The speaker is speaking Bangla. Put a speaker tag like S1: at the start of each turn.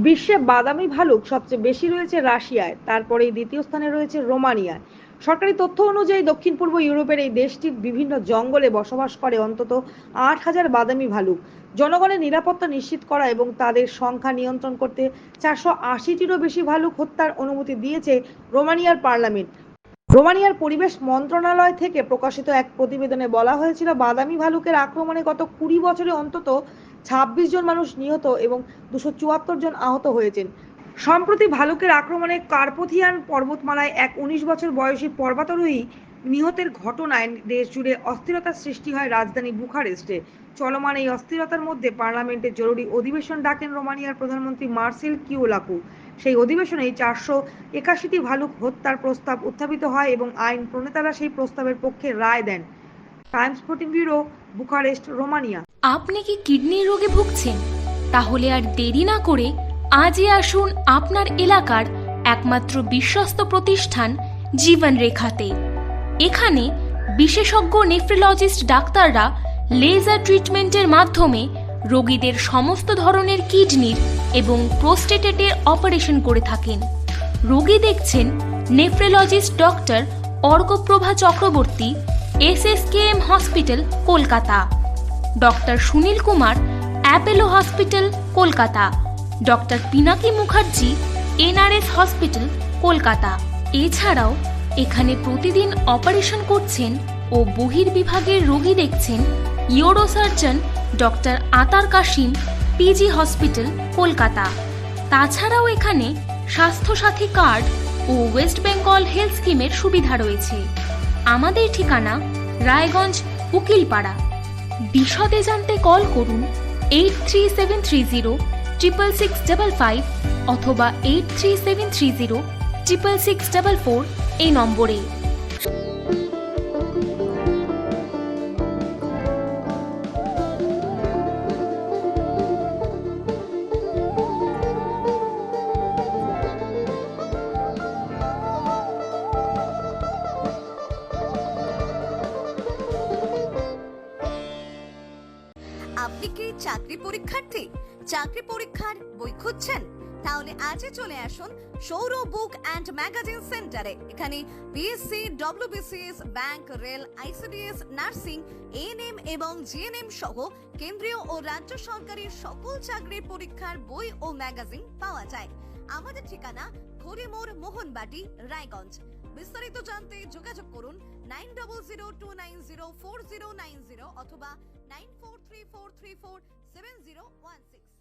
S1: বিশ্বে বাদামি ভালুক সবচেয়ে বেশি রয়েছে রাশিয়ায়, তারপরেই দ্বিতীয় স্থানে রয়েছে রোমানিয়ায়। সরকারি তথ্য অনুযায়ী দক্ষিণ পূর্ব ইউরোপের এই দেশটির বিভিন্ন জঙ্গলে বসবাস করে অন্তত ৮,০০০ বাদামি ভালুক। জনগণের নিরাপত্তা নিশ্চিত করা এবং তাদের সংখ্যা নিয়ন্ত্রণ করতে ৪৮০টিরও বেশি ভালুক হত্যার অনুমতি দিয়েছে রোমানিয়ার পার্লামেন্ট। রোমানিয়ার পরিবেশ মন্ত্রণালয় থেকে প্রকাশিত এক প্রতিবেদনে বলা হয়েছিল, বাদামি ভালুকের আক্রমণে গত ২০ বছরে অন্তত ২৬ জন মানুষ নিহত এবং ২৭৪ জন আহত হয়েছেন। সম্প্রতি ভালুকের আক্রমণে কার্পথিয়ান পর্বতমালায় এক ১৯ বছর বয়সী পর্বতারোহী নিহতের ঘটনায় দেশ জুড়ে অস্থিরতার সৃষ্টি হয় রাজধানী বুখারেস্টে। চলমান এই অস্থিরতার মধ্যে পার্লামেন্টে জরুরি অধিবেশন ডাকেন রোমানিয়ার প্রধানমন্ত্রী মার্সেল কিওলাকু। সেই অধিবেশনেই ৪৮১টি ভালুক হত্যার প্রস্তাব উত্থাপিত হয় এবং আইন প্রণেতারা সেই প্রস্তাবের পক্ষে রায় দেন। Times ১৪ bureau, Bucharest, Romania.
S2: আপনি কি কিডনির রোগে ভুগছেন? তাহলে আর দেরি না করে আজই আসুন আপনার এলাকার একমাত্র বিশ্বস্ত প্রতিষ্ঠান জীবন রেখাতে। এখানে বিশেষজ্ঞ নেফ্রোলজিস্ট ডাক্তাররা লেজার ট্রিটমেন্টের মাধ্যমে রোগীদের সমস্ত ধরনের কিডনির এবং প্রোস্টেটেটের অপারেশন করে থাকেন। রোগী দেখছেন nephrologist doctor Arkaprava Chakraborty, SSKM hospital, Kolkata. Doctor Sunil Kumar, Apollo hospital, Kolkata. Doctor Pinaki Mukherjee, NRS hospital, Kolkata. এছাড়াও এখানে প্রতিদিন অপারেশন করছেন ও বহির্বিভাগের রোগী দেখছেন ইউরোসার্জন ডক্টর আতার কাশিম, PG হসপিটাল, কলকাতা। তাছাড়াও এখানে স্বাস্থ্যসাথী কার্ড ও ওয়েস্ট বেঙ্গল হেলথ স্কিমের সুবিধা রয়েছে। আমাদের ঠিকানা রায়গঞ্জ, উকিলপাড়া। বিশদে জানতে কল করুন 8373066655 অথবা 8373066644 এই নম্বরে।
S3: আপনি কি চাকরি পরীক্ষার্থী? চাকরি পরীক্ষার বই খুঁজছেন? তাহলে আজই চলে আসুন সৌরভ বুক অ্যান্ড ম্যাগাজিন সেন্টারে। এখানে BSc, WBCS, bank, rail, ICDS, nursing, ANM এবং GNM সহ কেন্দ্রীয় ও রাজ্য সরকারি সকল চাকরির পরীক্ষার বই ও ম্যাগাজিন পাওয়া যায়। আমাদের ঠিকানা খড়িমোড়, মোহনবাটি, রায়গঞ্জ। বিস্তারিত জানতে যোগাযোগ করুন 9002904090 অথবা 9434347016।